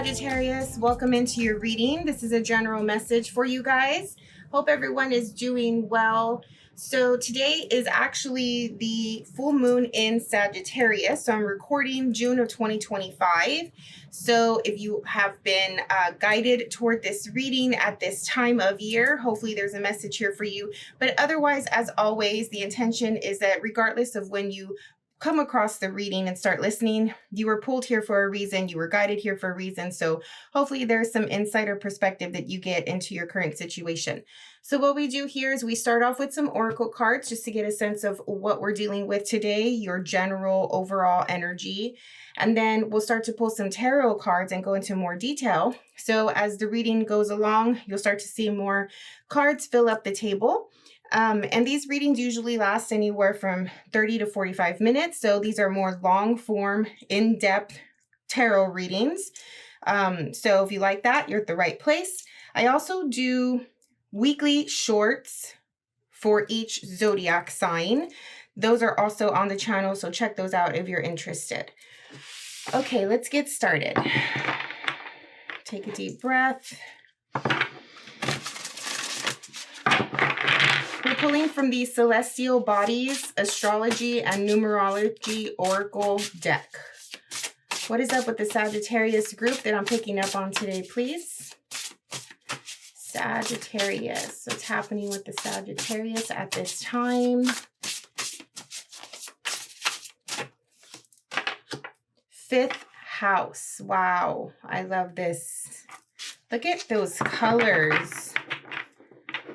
Sagittarius. Welcome into your reading. This is a general message for you guys. Hope everyone is doing well. So today is actually the full moon in Sagittarius. So I'm recording June of 2025. So if you have been guided toward this reading at this time of year, hopefully there's a message here for you. But otherwise, as always, the intention is that regardless of when you come across the reading and start listening, you were pulled here for a reason, you were guided here for a reason. So hopefully there's some insight or perspective that you get into your current situation. So what we do here is we start off with some oracle cards just to get a sense of what we're dealing with today, your general overall energy. And then we'll start to pull some tarot cards and go into more detail. So as the reading goes along, you'll start to see more cards fill up the table. And these readings usually last anywhere from 30 to 45 minutes. So these are more long form, in-depth tarot readings. So if you like that, you're at the right place. I also do weekly shorts for each zodiac sign. Those are also on the channel, so check those out if you're interested. Okay, let's get started. Take a deep breath. We're pulling from the Celestial Bodies, Astrology, and Numerology Oracle deck. What is up with the Sagittarius group that I'm picking up on today, please? Sagittarius. What's happening with the Sagittarius at this time? Fifth house. Wow, I love this. Look at those colors.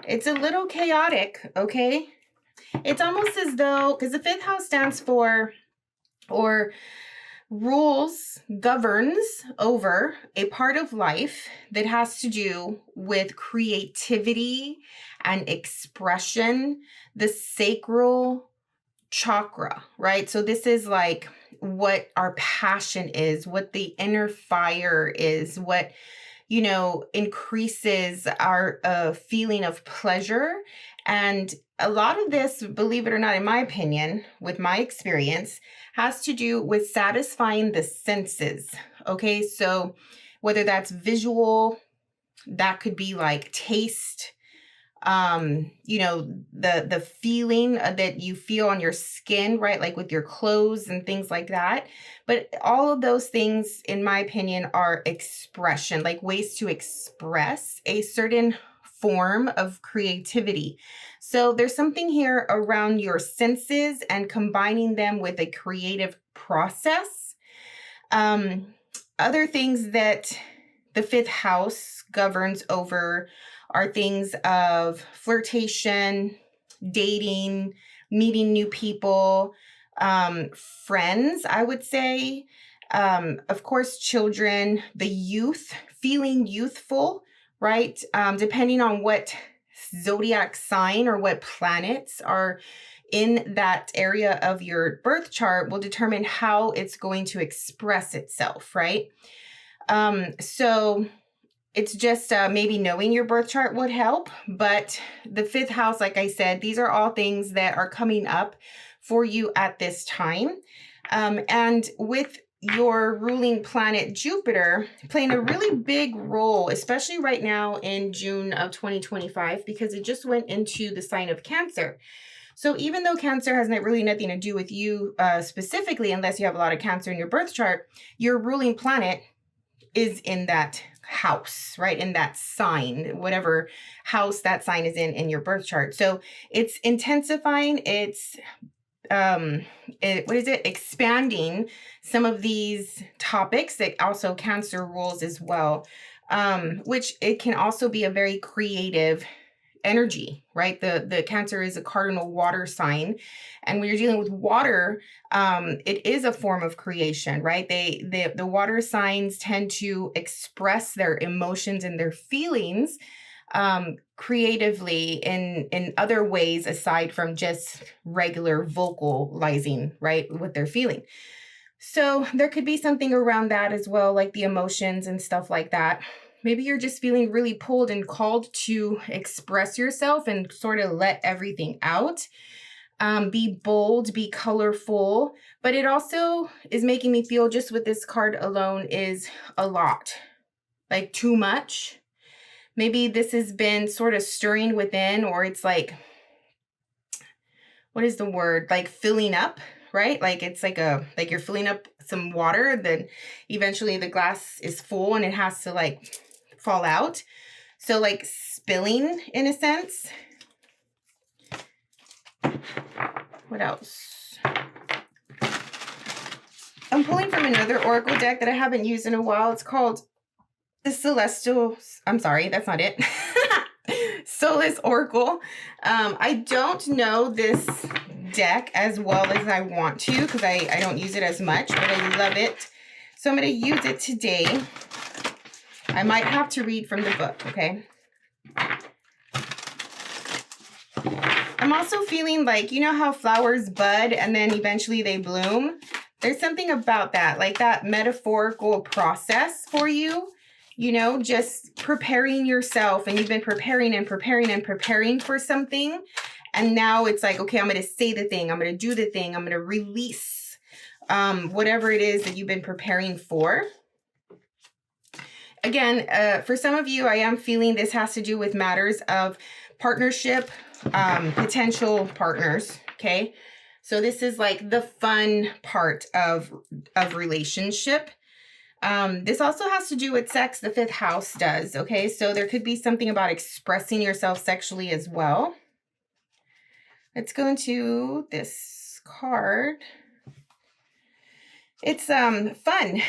It's a little chaotic, okay? It's almost as though, because the fifth house stands for, or rules, governs over a part of life that has to do with creativity and expression, the sacral chakra, right? So this is like what our passion is, what the inner fire is, what increases our feeling of pleasure. And a lot of this, believe it or not, in my opinion, with my experience, has to do with satisfying the senses. Okay, so whether that's visual, that could be like taste, the feeling that you feel on your skin, right? Like with your clothes and things like that. But all of those things, in my opinion, are expression, like ways to express a certain form of creativity. So there's something here around your senses and combining them with a creative process. Other things that the fifth house governs over are things of flirtation, dating, meeting new people, friends, I would say. Of course, children, the youth, feeling youthful, right? Depending on what zodiac sign or what planets are in that area of your birth chart will determine how it's going to express itself, right? So it's just maybe knowing your birth chart would help. But the fifth house, like I said, these are all things that are coming up for you at this time. And with your ruling planet Jupiter playing a really big role, especially right now in June of 2025, because it just went into the sign of Cancer. So even though Cancer has really nothing to do with you specifically, unless you have a lot of Cancer in your birth chart, your ruling planet is in that house, right? In that sign, whatever house that sign is in your birth chart. So it's intensifying, it's expanding some of these topics that also Cancer rules as well, which it can also be a very creative energy, right? The Cancer is a cardinal water sign. And when you're dealing with water, it is a form of creation, right? The water signs tend to express their emotions and their feelings creatively in other ways aside from just regular vocalizing, right? What they're feeling. So there could be something around that as well, like the emotions and stuff like that. Maybe you're just feeling really pulled and called to express yourself and sort of let everything out. Be bold, be colorful, but it also is making me feel, just with this card alone, is a lot, like too much. Maybe this has been sort of stirring within, or it's like, what is the word? Like filling up, right? Like it's like you're filling up some water, then eventually the glass is full and it has to like fall out. So like spilling in a sense. What else? I'm pulling from another oracle deck that I haven't used in a while. It's called the Celestial, I'm sorry, that's not it. Solace Oracle. I don't know this deck as well as I want to because I don't use it as much, but I love it. So I'm going to use it today. I might have to read from the book, okay? I'm also feeling like, you know how flowers bud and then eventually they bloom? There's something about that, like that metaphorical process for you. You know, just preparing yourself, and you've been preparing and preparing and preparing for something. And now it's like, okay, I'm going to say the thing. I'm going to do the thing. I'm going to release whatever it is that you've been preparing for. Again, for some of you, I am feeling this has to do with matters of partnership, potential partners. Okay. So this is like the fun part of relationship. This also has to do with sex. The 5th house does. Okay. So there could be something about expressing yourself sexually as well. Let's go into this card. It's, fun.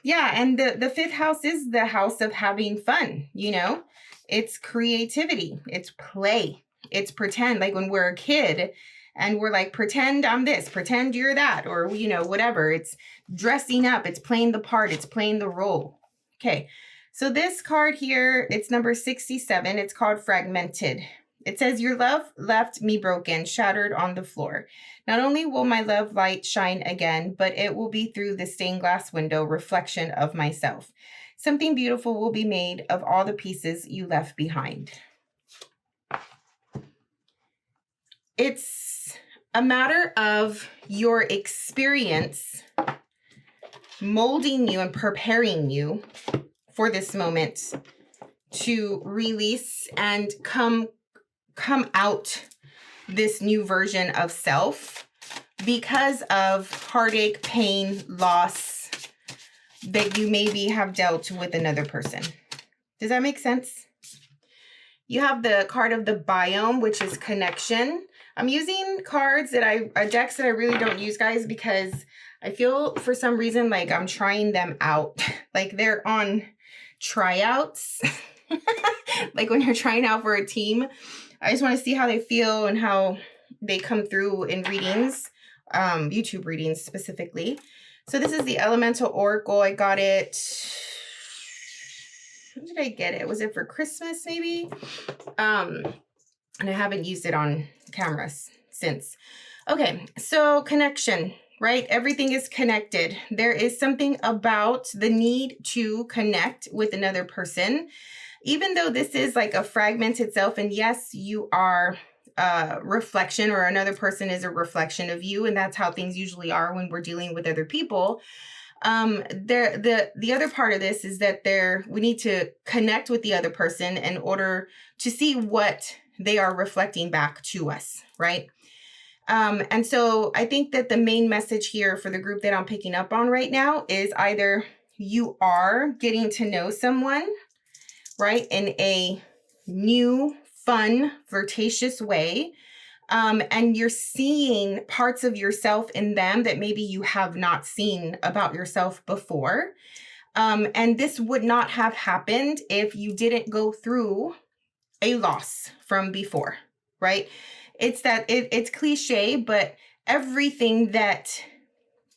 Yeah. And the 5th house is the house of having fun. You know, it's creativity. It's play. It's pretend, like when we're a kid and we're like, pretend I'm this, pretend you're that, or, you know, whatever. It's dressing up. It's playing the part. It's playing the role. Okay. So this card here, it's number 67. It's called Fragmented. It says, your love left me broken, shattered on the floor. Not only will my love light shine again, but it will be through the stained glass window reflection of myself. Something beautiful will be made of all the pieces you left behind. It's a matter of your experience molding you and preparing you for this moment to release and come out this new version of self because of heartache, pain, loss that you maybe have dealt with another person. Does that make sense? You have the card of the biome, which is connection. I'm using cards decks that I really don't use, guys, because I feel for some reason like I'm trying them out. Like they're on tryouts. Like when you're trying out for a team. I just want to see how they feel and how they come through in readings, YouTube readings specifically. So this is the Elemental Oracle. I got it. When did I get it? Was it for Christmas maybe? And I haven't used it on cameras since. Okay, so connection, right? Everything is connected. There is something about the need to connect with another person. Even though this is like a fragmented self, and yes, you are a reflection, or another person is a reflection of you, and that's how things usually are when we're dealing with other people. The other part of this is that we need to connect with the other person in order to see what they are reflecting back to us, right? And so I think that the main message here for the group that I'm picking up on right now is either you are getting to know someone, right, in a new, fun, flirtatious way, and you're seeing parts of yourself in them that maybe you have not seen about yourself before. And this would not have happened if you didn't go through a loss from before, right? It's cliche, but everything that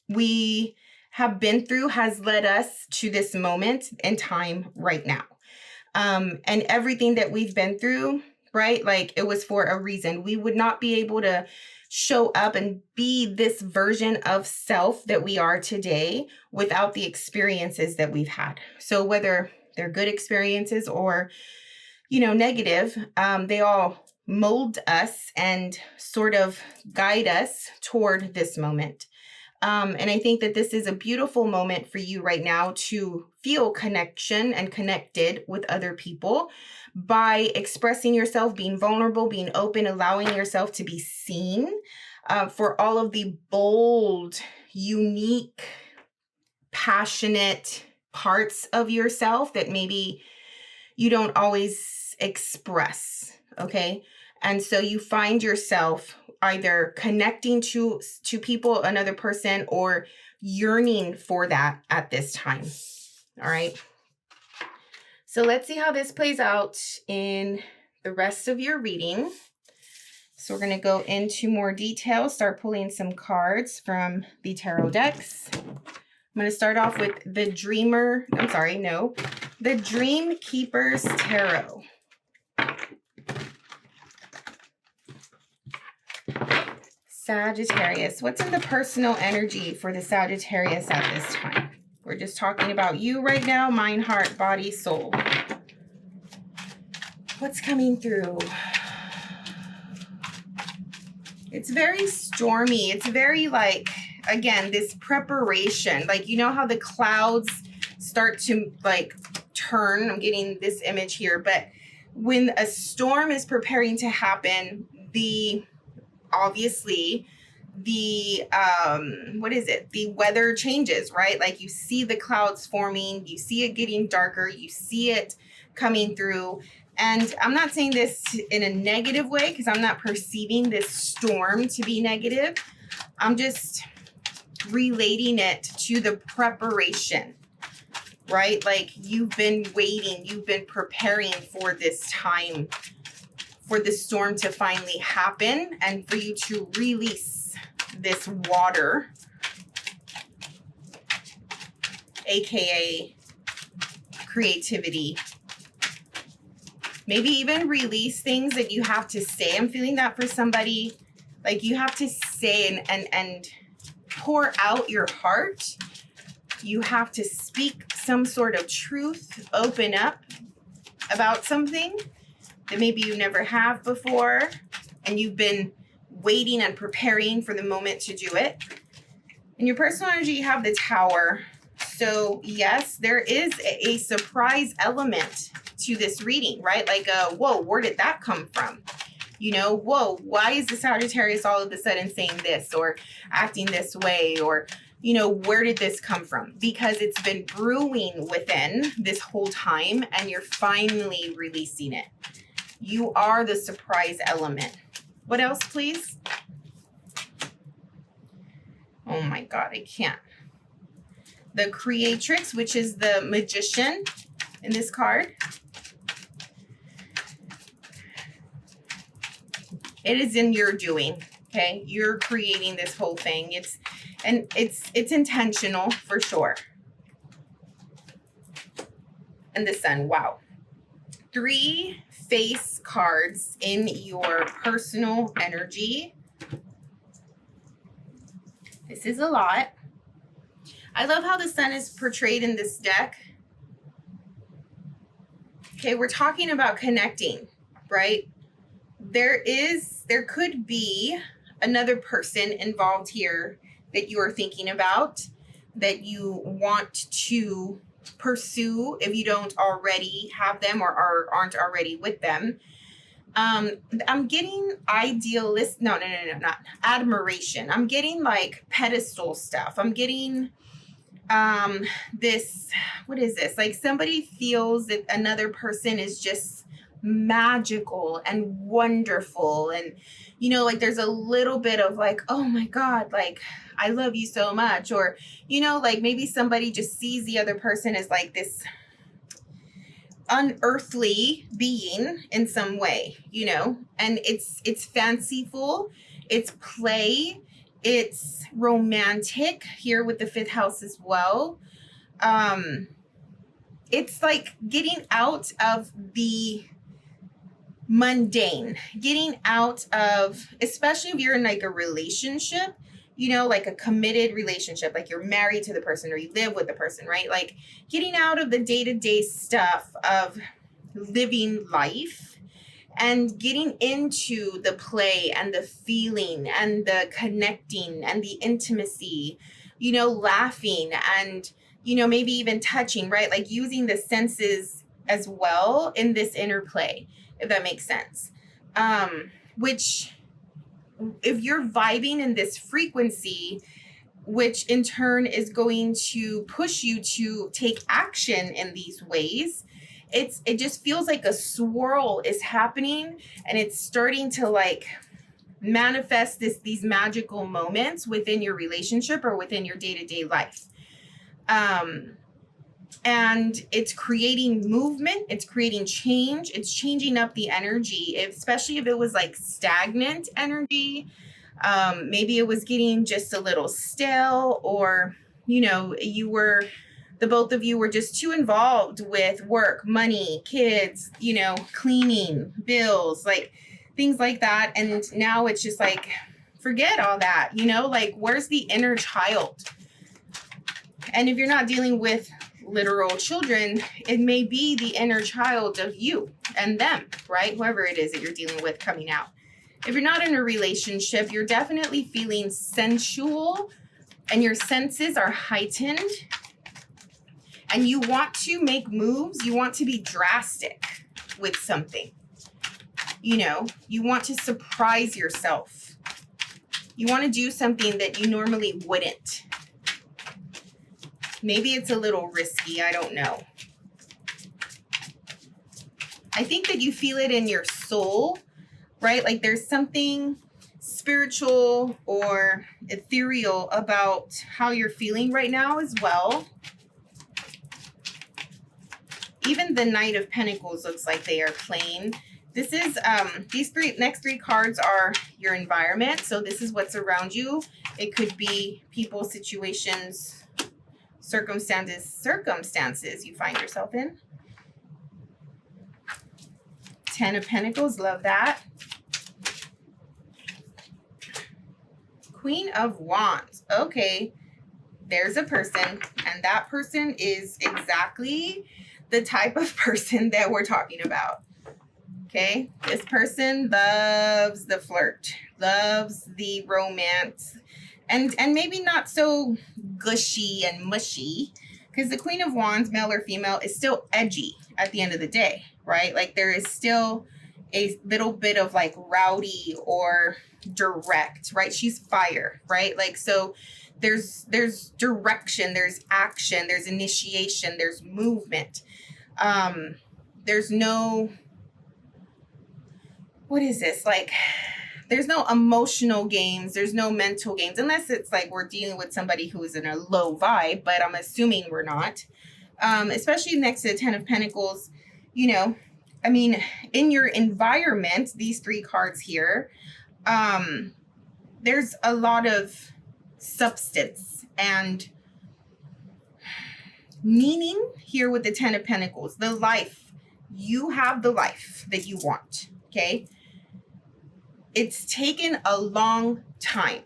we have been through has led us to this moment in time right now. And everything that we've been through, right? Like it was for a reason. We would not be able to show up and be this version of self that we are today without the experiences that we've had. So whether they're good experiences or, you know, negative, they all mold us and sort of guide us toward this moment. And I think that this is a beautiful moment for you right now to feel connection and connected with other people by expressing yourself, being vulnerable, being open, allowing yourself to be seen for all of the bold, unique, passionate parts of yourself that maybe you don't always express. Okay. And so you find yourself either connecting to people, another person, or yearning for that at this time. All right. So let's see how this plays out in the rest of your reading. So we're going to go into more detail, start pulling some cards from the tarot decks. I'm going to start off with the Dream Keeper's Tarot. Sagittarius, what's in the personal energy for the Sagittarius at this time? We're just talking about you right now, mind, heart, body, soul. What's coming through? It's very stormy. It's very like, again, this preparation. Like, you know how the clouds start to like turn? I'm getting this image here. But when a storm is preparing to happen, obviously the weather changes, right? Like you see the clouds forming, you see it getting darker, you see it coming through. And I'm not saying this in a negative way because I'm not perceiving this storm to be negative. I'm just relating it to the preparation, right? Like you've been waiting, you've been preparing for this time, for the storm to finally happen and for you to release this water, aka creativity. Maybe even release things that you have to say. I'm feeling that for somebody, like you have to say and pour out your heart. You have to speak some sort of truth, open up about something that maybe you never have before, and you've been waiting and preparing for the moment to do it. In your personal energy, you have the Tower. So yes, there is a surprise element to this reading, right? Like, whoa, where did that come from? You know, whoa, why is the Sagittarius all of a sudden saying this or acting this way? Or, you know, where did this come from? Because it's been brewing within this whole time and you're finally releasing it. You are the surprise element. What else, please? Oh my God, I can't. The Creatrix, which is the Magician in this card. It is in your doing, okay? You're creating this whole thing. It's intentional for sure. And the Sun, wow. 3 face cards in your personal energy. This is a lot. I love how the Sun is portrayed in this deck. Okay, we're talking about connecting, right? There could be another person involved here that you are thinking about, that you want to pursue if you don't already have them or aren't already with them. I'm getting not admiration. I'm getting like pedestal stuff. I'm getting this, what is this? Like somebody feels that another person is just magical and wonderful, and you know, like there's a little bit of like, oh my God, like I love you so much. Or, you know, like maybe somebody just sees the other person as like this unearthly being in some way, you know, and it's fanciful, it's play, it's romantic here with the 5th house as well. It's like getting out of the mundane, getting out of, especially if you're in like a relationship, you know, like a committed relationship, like you're married to the person or you live with the person, right? Like getting out of the day-to-day stuff of living life and getting into the play and the feeling and the connecting and the intimacy, laughing and, maybe even touching, right? Like using the senses as well in this interplay, if that makes sense. Which, if you're vibing in this frequency, which in turn is going to push you to take action in these ways, it just feels like a swirl is happening, and it's starting to like manifest these magical moments within your relationship or within your day-to-day life. And it's creating movement, it's creating change, it's changing up the energy, especially if it was like stagnant energy. Maybe it was getting just a little stale, or, the both of you were just too involved with work, money, kids, cleaning, bills, like things like that. And now it's just like, forget all that, like, where's the inner child? And if you're not dealing with literal children, it may be the inner child of you and them, right? Whoever it is that you're dealing with coming out. If you're not in a relationship, you're definitely feeling sensual and your senses are heightened, and you want to make moves. You want to be drastic with something. You want to surprise yourself. You want to do something that you normally wouldn't. Maybe it's a little risky. I don't know. I think that you feel it in your soul, right? Like there's something spiritual or ethereal about how you're feeling right now as well. Even the Knight of Pentacles looks like they are playing. This is, these next three cards are your environment. So this is what's around you. It could be people, situations, circumstances you find yourself in. 10 of Pentacles, love that. Queen of Wands. Okay, there's a person, and that person is exactly the type of person that we're talking about. Okay, this person loves the flirt, loves the romance, and maybe not so gushy and mushy, because the Queen of Wands, male or female, is still edgy at the end of the day, right? Like there is still a little bit of like rowdy or direct, right? She's fire, right? Like, so there's direction, there's action, there's initiation, there's movement. There's no, what is this? Like, there's no emotional games. There's no mental games, unless it's like we're dealing with somebody who is in a low vibe, but I'm assuming we're not. Especially next to the 10 of Pentacles, I mean, in your environment, these three cards here, there's a lot of substance and meaning here with the 10 of Pentacles. The life, you have the life that you want, okay? It's taken a long time,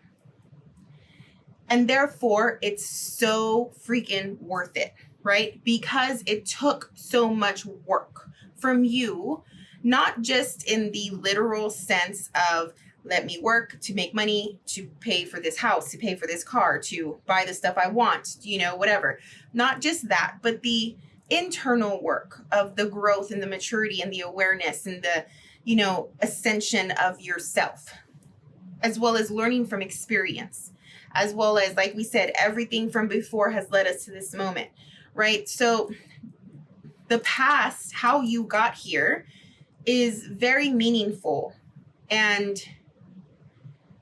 and therefore it's so freaking worth it, right? Because it took so much work from you, not just in the literal sense of let me work to make money, to pay for this house, to pay for this car, to buy the stuff I want, whatever. Not just that, but the internal work of the growth and the maturity and the awareness and the, ascension of yourself, as well as learning from experience, as well as, like we said, everything from before has led us to this moment, right? So the past, how you got here, is very meaningful. And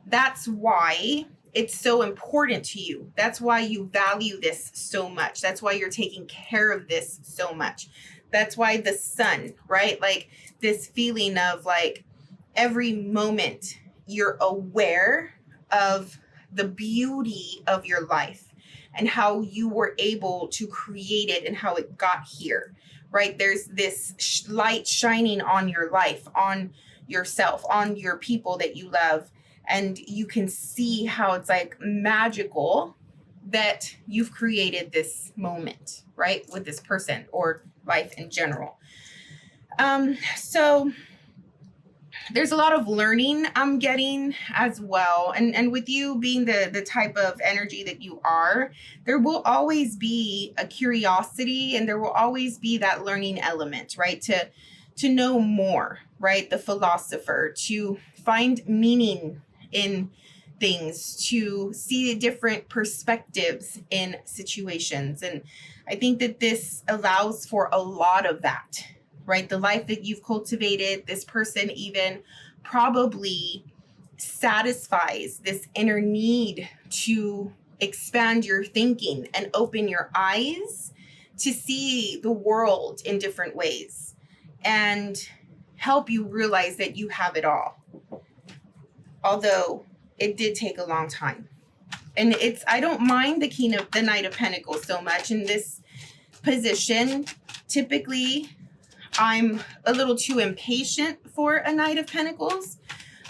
that's why it's so important to you. That's why you value this so much. That's why you're taking care of this so much. That's why the sun, right? Like this feeling of like every moment you're aware of the beauty of your life and how you were able to create it and how it got here, right? There's this light shining on your life, on yourself, on your people that you love. And you can see how it's like magical that you've created this moment, right? With this person or life in general. So there's a lot of learning I'm getting as well. And with you being the type of energy that you are, there will always be a curiosity and there will always be that learning element, right? To know more, right? The philosopher, to find meaning in things, to see different perspectives in situations. And I think that this allows for a lot of that, right? The life that you've cultivated, this person even probably satisfies this inner need to expand your thinking and open your eyes to see the world in different ways and help you realize that you have it all. Although it did take a long time. And I don't mind the Knight of Pentacles so much in this position. Typically, I'm a little too impatient for a Knight of Pentacles,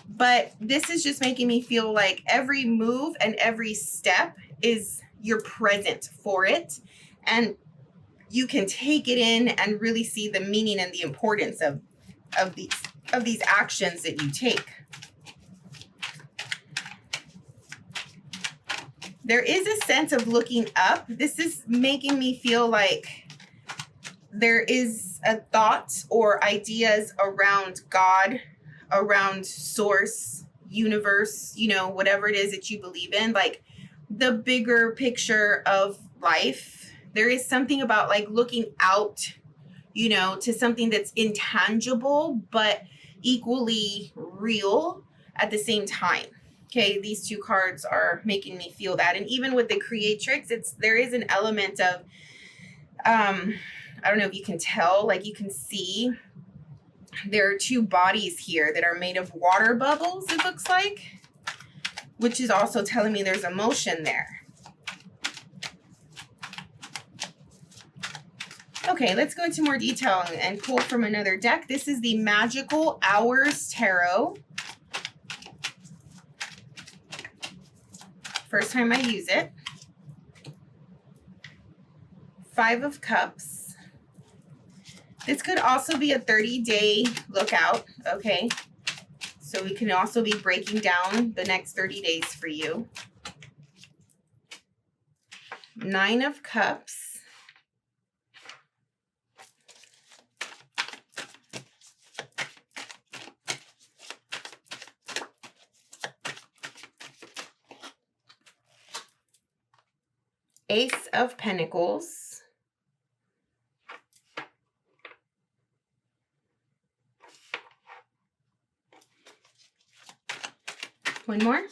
but this is just making me feel like every move and every step is you're present for it, and you can take it in and really see the meaning and the importance of these actions that you take. There is a sense of looking up. This is making me feel like there is a thought or ideas around God, around source, universe, whatever it is that you believe in, like the bigger picture of life. There is something about like looking out, to something that's intangible, but equally real at the same time. Okay, these two cards are making me feel that. And even with the Creatrix, there is an element of, I don't know if you can tell, like you can see there are two bodies here that are made of water bubbles, it looks like, which is also telling me there's emotion there. Okay, let's go into more detail and pull from another deck. This is the Magical Hours Tarot. First time I use it. 5 of Cups. This could also be a 30-day lookout, okay? So we can also be breaking down the next 30 days for you. 9 of Cups. Ace of Pentacles. One more.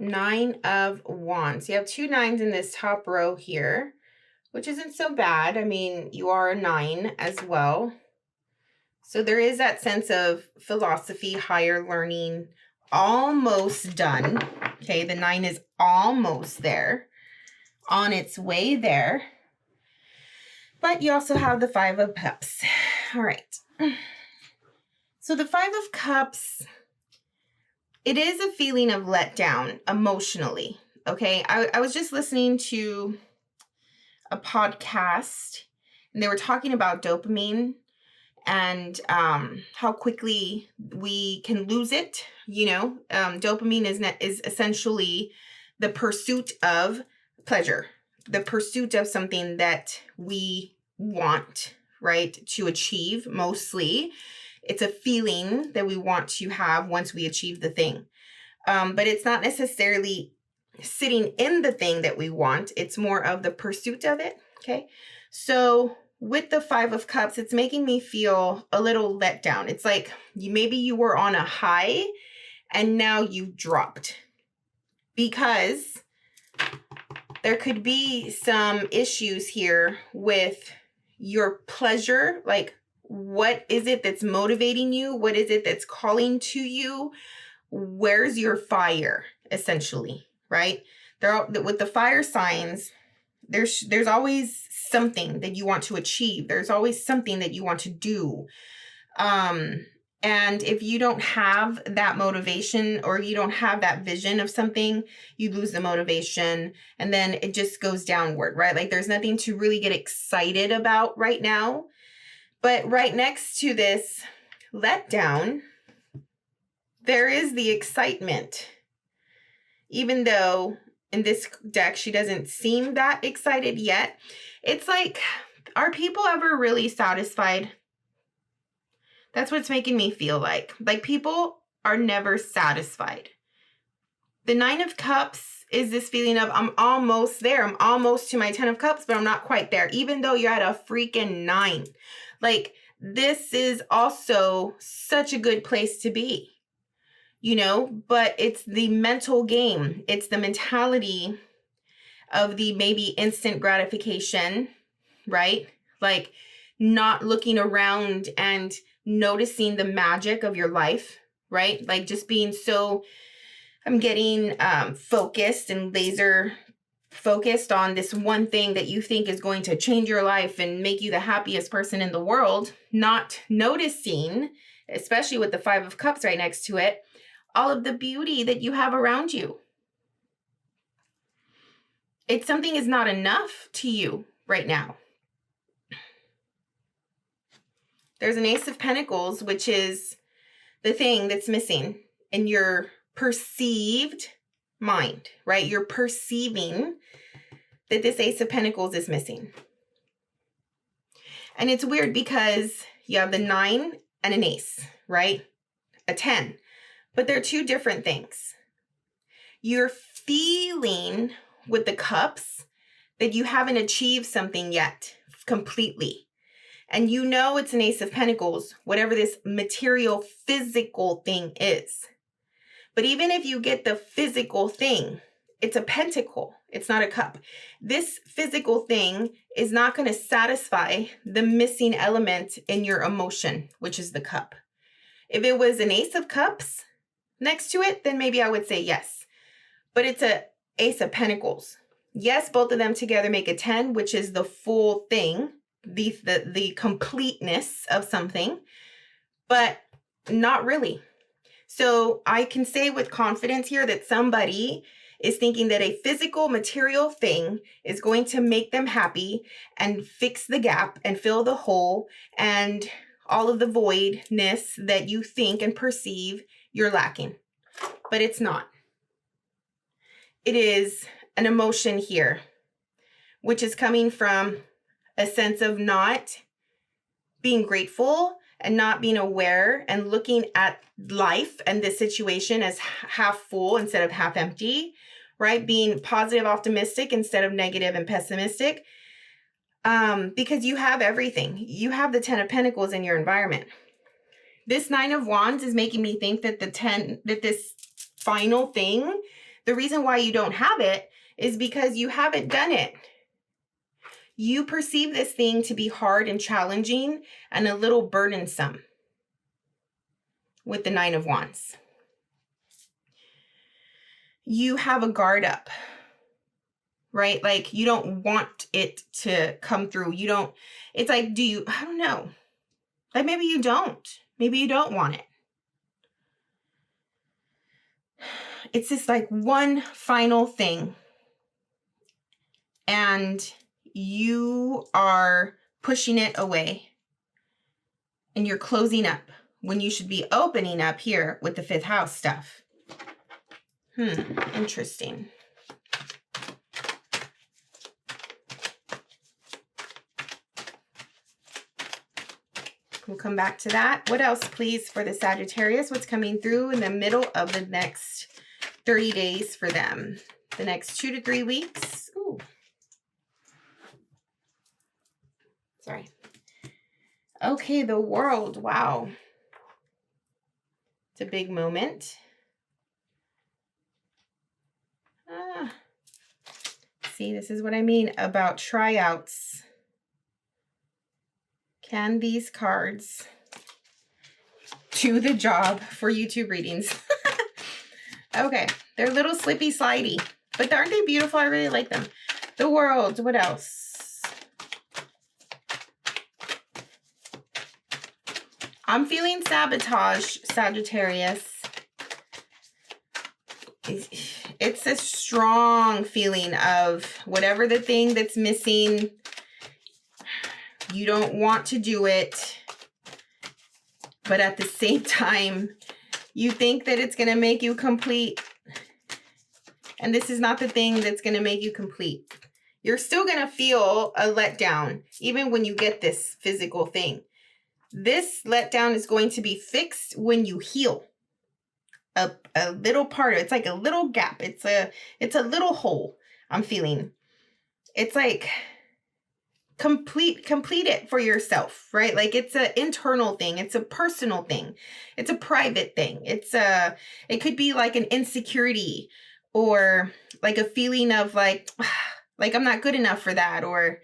Nine of Wands. You have 2 9s in this top row here, which isn't so bad. I mean, you are a 9 as well. So there is that sense of philosophy, higher learning, almost done. Okay, the 9 is almost there, on its way there. But you also have the 5 of Cups. All right. So the 5 of Cups, it is a feeling of letdown emotionally. Okay, I was just listening to a podcast, and they were talking about dopamine and how quickly we can lose it. Dopamine is essentially the pursuit of pleasure, the pursuit of something that we want, right, to achieve. Mostly it's a feeling that we want to have once we achieve the thing, but it's not necessarily sitting in the thing that we want. It's more of the pursuit of it. Okay, so with the 5 of Cups, it's making me feel a little let down. It's like maybe you were on a high and now you've dropped, because there could be some issues here with your pleasure. Like, what is it that's motivating you? What is it that's calling to you? Where's your fire, essentially, right? With the fire signs, there's always something that you want to achieve. There's always something that you want to do. And if you don't have that motivation, or you don't have that vision of something, you lose the motivation, and then it just goes downward, right? Like there's nothing to really get excited about right now. But right next to this letdown, there is the excitement. Even though in this deck, she doesn't seem that excited yet. It's like, are people ever really satisfied? That's what's making me feel like. Like people are never satisfied. The 9 of Cups is this feeling of, I'm almost there. I'm almost to my 10 of Cups, but I'm not quite there. Even though you're at a freaking 9. Like this is also such a good place to be, you know, but it's the mental game. It's the mentality of the maybe instant gratification, right? Like not looking around and noticing the magic of your life, right? Like just being so, I'm getting focused and laser focused on this one thing that you think is going to change your life and make you the happiest person in the world, not noticing, especially with the 5 of Cups right next to it, all of the beauty that you have around you. It's something is not enough to you right now. There's an Ace of Pentacles, which is the thing that's missing in your perceived mind, right? You're perceiving that this Ace of Pentacles is missing. And it's weird because you have the 9 and an ace, right? A 10. But they're two different things. You're feeling with the cups that you haven't achieved something yet completely. And you know it's an Ace of Pentacles, whatever this material, physical thing is. But even if you get the physical thing, it's a pentacle. It's not a cup. This physical thing is not going to satisfy the missing element in your emotion, which is the cup. If it was an Ace of Cups next to it, then maybe I would say yes. But it's a Ace of Pentacles. Yes, both of them together make a 10, which is the full thing. The completeness of something, but not really. So I can say with confidence here that somebody is thinking that a physical material thing is going to make them happy and fix the gap and fill the hole and all of the voidness that you think and perceive you're lacking. But it's not. It is an emotion here, which is coming from a sense of not being grateful and not being aware and looking at life and the situation as half full instead of half empty, right? Being positive, optimistic instead of negative and pessimistic. Because you have everything. You have the 10 of Pentacles in your environment. This 9 of Wands is making me think that this final thing, the reason why you don't have it is because you haven't done it. You perceive this thing to be hard and challenging and a little burdensome with the 9 of Wands. You have a guard up, right? Like you don't want it to come through. You don't, it's like, I don't know. Like maybe you don't. Maybe you don't want it. It's just like one final thing. And you are pushing it away and you're closing up when you should be opening up here with the 5th house stuff. Interesting. We'll come back to that. What else, please, for the Sagittarius? What's coming through in the middle of the next 30 days for them? The next 2 to 3 weeks. Ooh. Sorry. Okay, the World. Wow. It's a big moment. See, this is what I mean about tryouts. Can these cards do the job for YouTube readings? Okay, they're a little slippy slidey, but aren't they beautiful? I really like them. The World. What else? I'm feeling sabotage, Sagittarius. It's a strong feeling of whatever the thing that's missing, you don't want to do it, but at the same time, you think that it's going to make you complete. And this is not the thing that's going to make you complete. You're still going to feel a letdown, even when you get this physical thing. This letdown is going to be fixed when you heal. A little part of it. It's like a little gap. It's a little hole I'm feeling. It's like complete it for yourself, right? Like it's an internal thing. It's a personal thing. It's a private thing. It could be like an insecurity or like a feeling of like I'm not good enough for that, or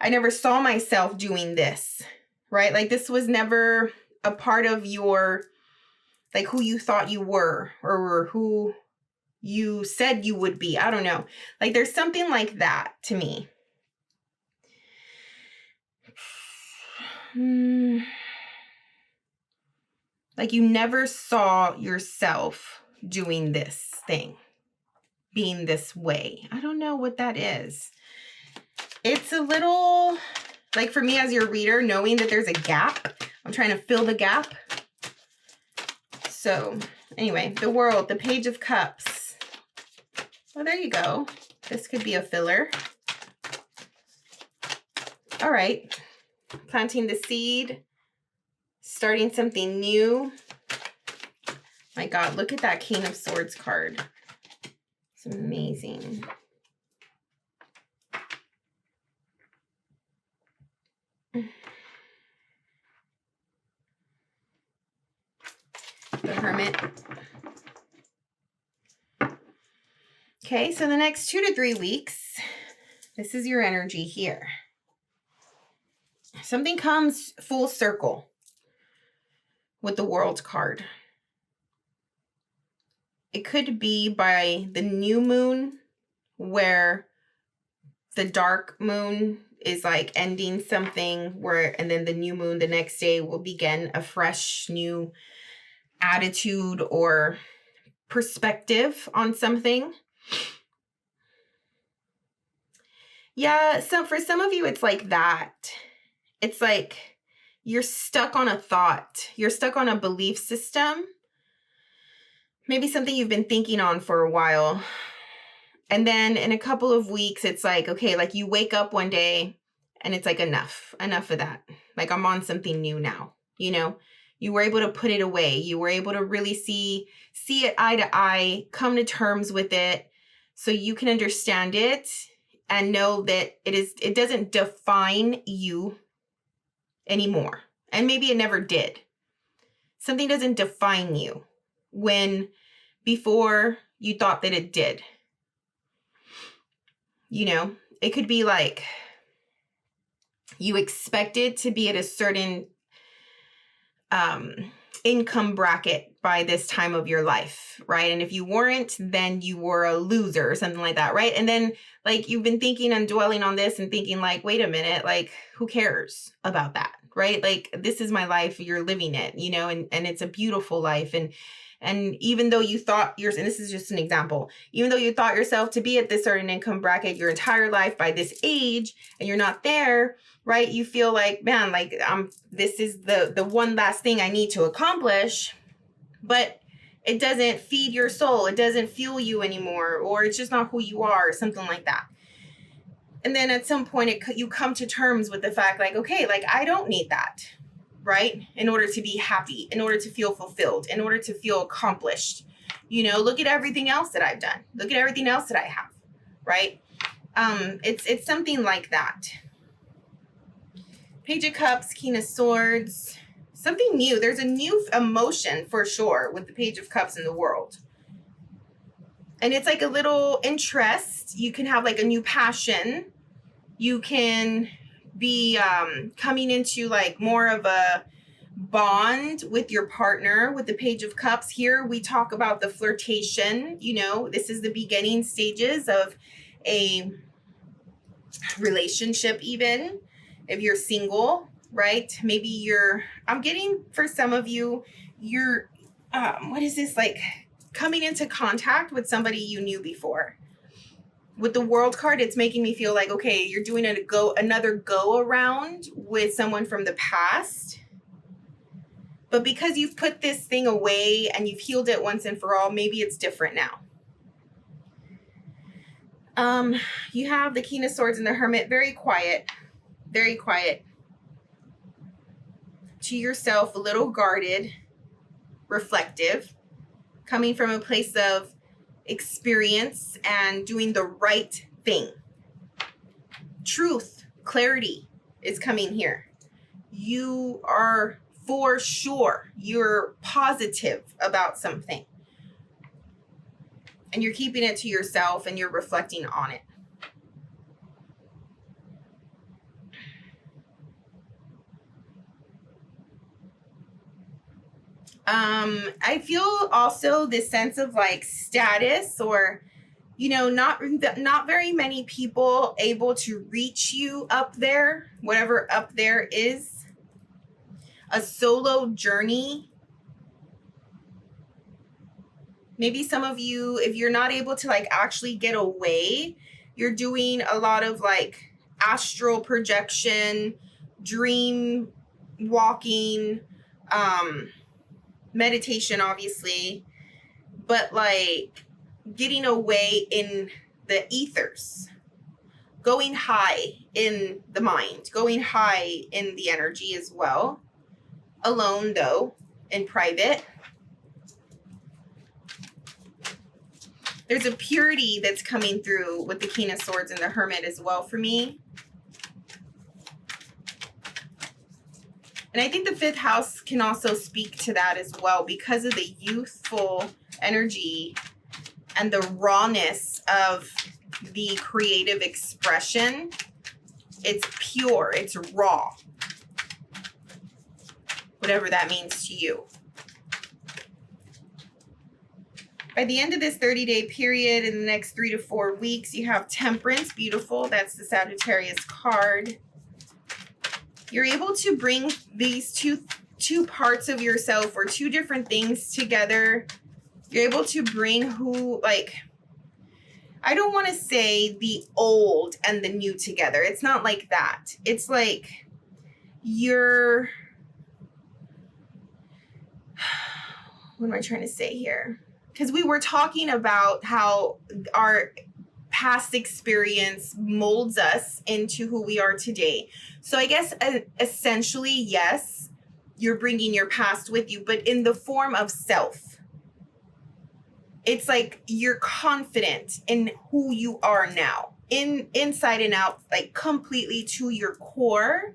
I never saw myself doing this, right? Like this was never a part of your, like who you thought you were or who you said you would be. I don't know. Like there's something like that to me. Like you never saw yourself doing this thing, being this way. I don't know what that is. It's a little, like for me as your reader, knowing that there's a gap, I'm trying to fill the gap. So anyway, the World, the Page of Cups. Well, there you go. This could be a filler. All right. Planting the seed, starting something new. My God, look at that King of Swords card. It's amazing. The Hermit. Okay, so the next 2 to 3 weeks, this is your energy here. Something comes full circle with the World card. It could be by the new moon where the dark moon is like ending something and then the new moon the next day will begin a fresh new attitude or perspective on something. Yeah, so for some of you, it's like that. It's like you're stuck on a thought. You're stuck on a belief system. Maybe something you've been thinking on for a while. And then in a couple of weeks, it's like, okay, like you wake up one day and it's like enough of that. Like I'm on something new now, you know? You were able to put it away. You were able to really see it eye to eye, come to terms with it so you can understand it and know that it doesn't define you anymore. And maybe it never did. Something doesn't define you when before you thought that it did. You know, it could be like you expected to be at a certain income bracket by this time of your life, right? And if you weren't, then you were a loser or something like that, right? And then like you've been thinking and dwelling on this and thinking like, wait a minute, like who cares about that, right? Like this is my life, you're living it, you know, and it's a beautiful life. And even though you thought and this is just an example, even though you thought yourself to be at this certain income bracket your entire life by this age and you're not there, right? You feel like, man, like this is the one last thing I need to accomplish, but it doesn't feed your soul. It doesn't fuel you anymore, or it's just not who you are, or something like that. And then at some point you come to terms with the fact like, okay, like I don't need that, right? In order to be happy, in order to feel fulfilled, in order to feel accomplished, you know, look at everything else that I've done. Look at everything else that I have, right? It's something like that. Page of Cups, King of Swords, something new. There's a new emotion for sure with the Page of Cups in the World. And it's like a little interest. You can have like a new passion. You can be coming into like more of a bond with your partner with the Page of Cups. Here we talk about the flirtation. You know, this is the beginning stages of a relationship, even if you're single, right? Maybe I'm getting for some of you, you're, what is this, like coming into contact with somebody you knew before. With the World card, it's making me feel like, okay, you're doing another go around with someone from the past. But because you've put this thing away and you've healed it once and for all, maybe it's different now. You have the King of Swords and the Hermit, very quiet, to yourself, a little guarded, reflective, coming from a place of experience and doing the right thing. Truth, clarity is coming here. You are for sure, you're positive about something. And you're keeping it to yourself and you're reflecting on it. I feel also this sense of like status, or, you know, not very many people able to reach you up there, whatever up there is. A solo journey. Maybe some of you, if you're not able to like actually get away, you're doing a lot of like astral projection, dream walking, meditation, obviously, but like getting away in the ethers, going high in the mind, going high in the energy as well. Alone though, in private. There's a purity that's coming through with the King of Swords and the Hermit as well for me. And I think the 5th house can also speak to that as well, because of the youthful energy and the rawness of the creative expression. It's pure, it's raw. Whatever that means to you. By the end of this 30-day period, in the next 3 to 4 weeks, you have Temperance, beautiful. That's the Sagittarius card. You're able to bring these two parts of yourself, or 2 different things together. You're able to bring I don't want to say the old and the new together. It's not like that. It's like what am I trying to say here? Because we were talking about how our past experience molds us into who we are today. So I guess essentially, yes, you're bringing your past with you, but in the form of self. It's like you're confident in who you are now, inside and out, like completely to your core.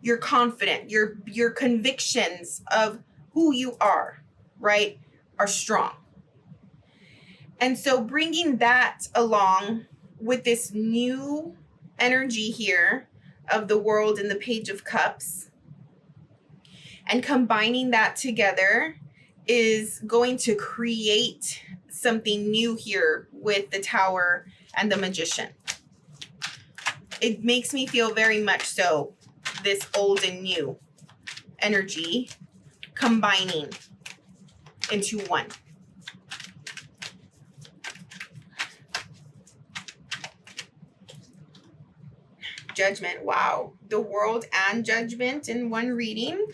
You're confident. Your convictions of who you are, right, are strong. And so bringing that along with this new energy here of the World and the Page of Cups, and combining that together is going to create something new here with the Tower and the Magician. It makes me feel very much so this old and new energy combining into one. Judgment. Wow. The World and Judgment in one reading.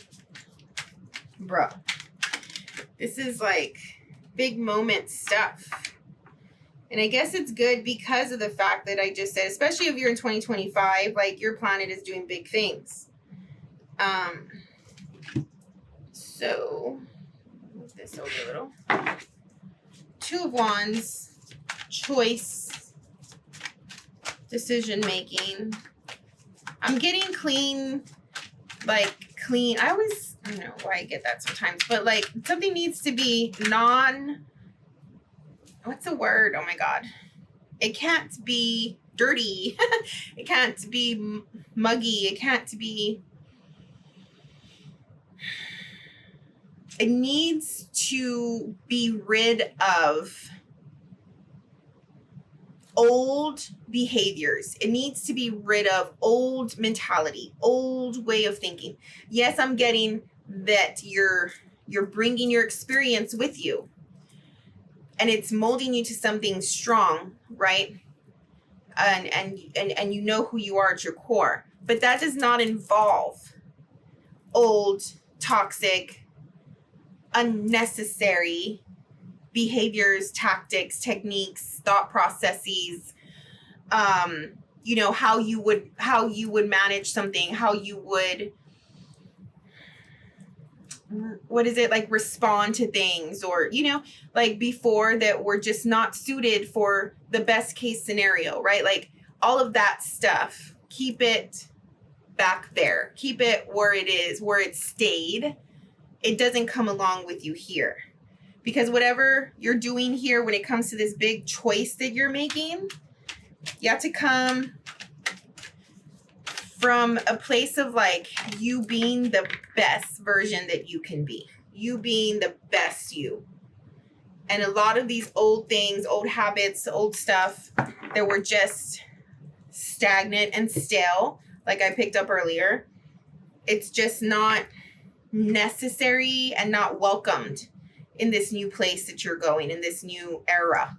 Bruh. This is like big moment stuff. And I guess it's good because of the fact that I just said, especially if you're in 2025, like your planet is doing big things. So move this over a little. 2 of Wands, choice, decision making. I'm getting clean, like clean. I don't know why I get that sometimes, but like something needs to be what's the word? Oh my God. It can't be dirty. It can't be muggy. It needs to be rid of old behaviors. It needs to be rid of old mentality, old way of thinking. Yes, I'm getting that you're bringing your experience with you, and it's molding you to something strong, right? And you know who you are at your core. But that does not involve old, toxic, unnecessary behaviors, tactics, techniques, thought processes, you know, how you would manage something, how you would, what is it, like, respond to things, or, you know, like before, that were just not suited for the best case scenario, right? Like all of that stuff, keep it back there, keep it where it is, where it stayed. It doesn't come along with you here, because whatever you're doing here, when it comes to this big choice that you're making, you have to come from a place of like you being the best version that you can be, you being the best you. And a lot of these old things, old habits, old stuff that were just stagnant and stale, like I picked up earlier, it's just not necessary and not welcomed in this new place that you're going, in this new era.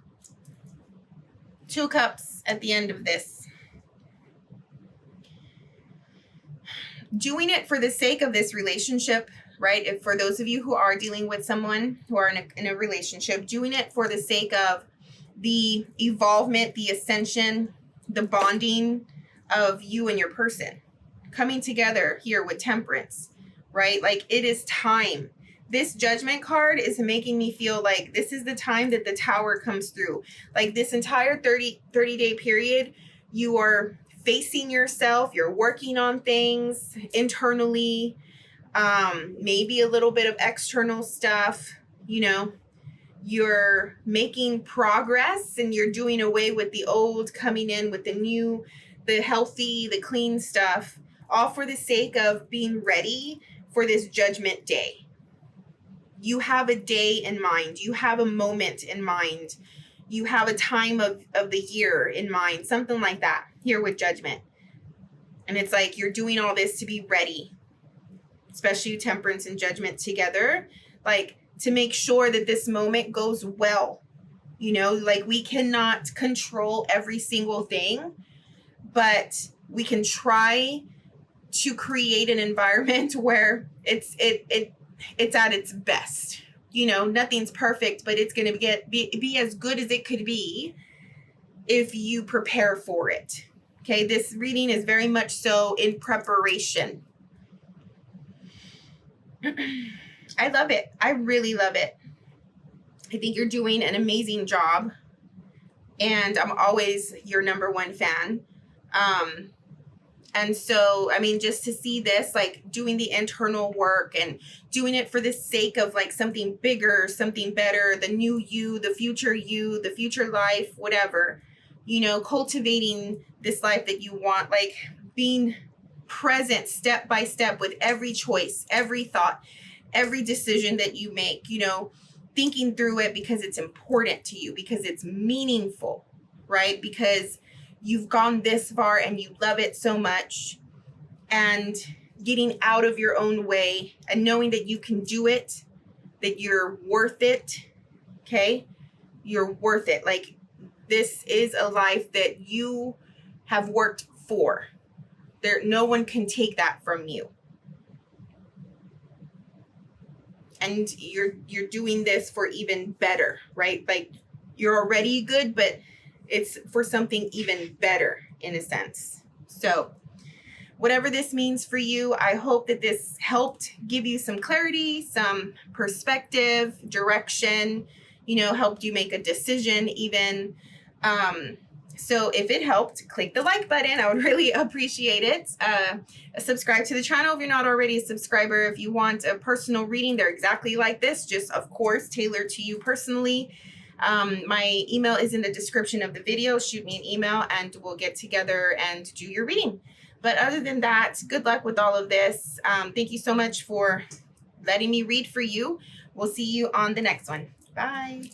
2 cups at the end of this. Doing it for the sake of this relationship, right? If for those of you who are dealing with someone who are in a relationship, doing it for the sake of the evolvement, the ascension, the bonding of you and your person, coming together here with Temperance, right? Like it is time. This Judgment card is making me feel like this is the time that the Tower comes through. Like this entire 30-day period, you are facing yourself, you're working on things internally, maybe a little bit of external stuff, you know, you're making progress and you're doing away with the old, coming in with the new, the healthy, the clean stuff, all for the sake of being ready for this Judgment Day. You have a day in mind, you have a moment in mind, you have a time of the year in mind, something like that here with Judgment. And it's like you're doing all this to be ready, especially Temperance and Judgment together, like to make sure that this moment goes well. You know, like we cannot control every single thing, but we can try to create an environment where it's at its best. You know, nothing's perfect, but it's going to be as good as it could be if you prepare for it. Okay, this reading is very much so in preparation. I love it. I really love it. I think you're doing an amazing job. And I'm always your #1 fan. And so, I mean, just to see this, like doing the internal work and doing it for the sake of like something bigger, something better, the new you, the future life, whatever, you know, cultivating this life that you want, like being present step by step with every choice, every thought, every decision that you make, you know, thinking through it because it's important to you, because it's meaningful, right? Because you've gone this far and you love it so much, and getting out of your own way and knowing that you can do it, that you're worth it. Okay. You're worth it. Like this is a life that you have worked for. No one can take that from you. And you're doing this for even better, right? Like you're already good, but it's for something even better in a sense. So whatever this means for you, I hope that this helped give you some clarity, some perspective, direction, you know, helped you make a decision even. So if it helped, click the like button. I would really appreciate it. Subscribe to the channel if you're not already a subscriber. If you want a personal reading, they're exactly like this, just of course tailored to you personally. My email is in the description of the video. Shoot me an email and we'll get together and do your reading. But other than that, good luck with all of this. Thank you so much for letting me read for you. We'll see you on the next one. Bye.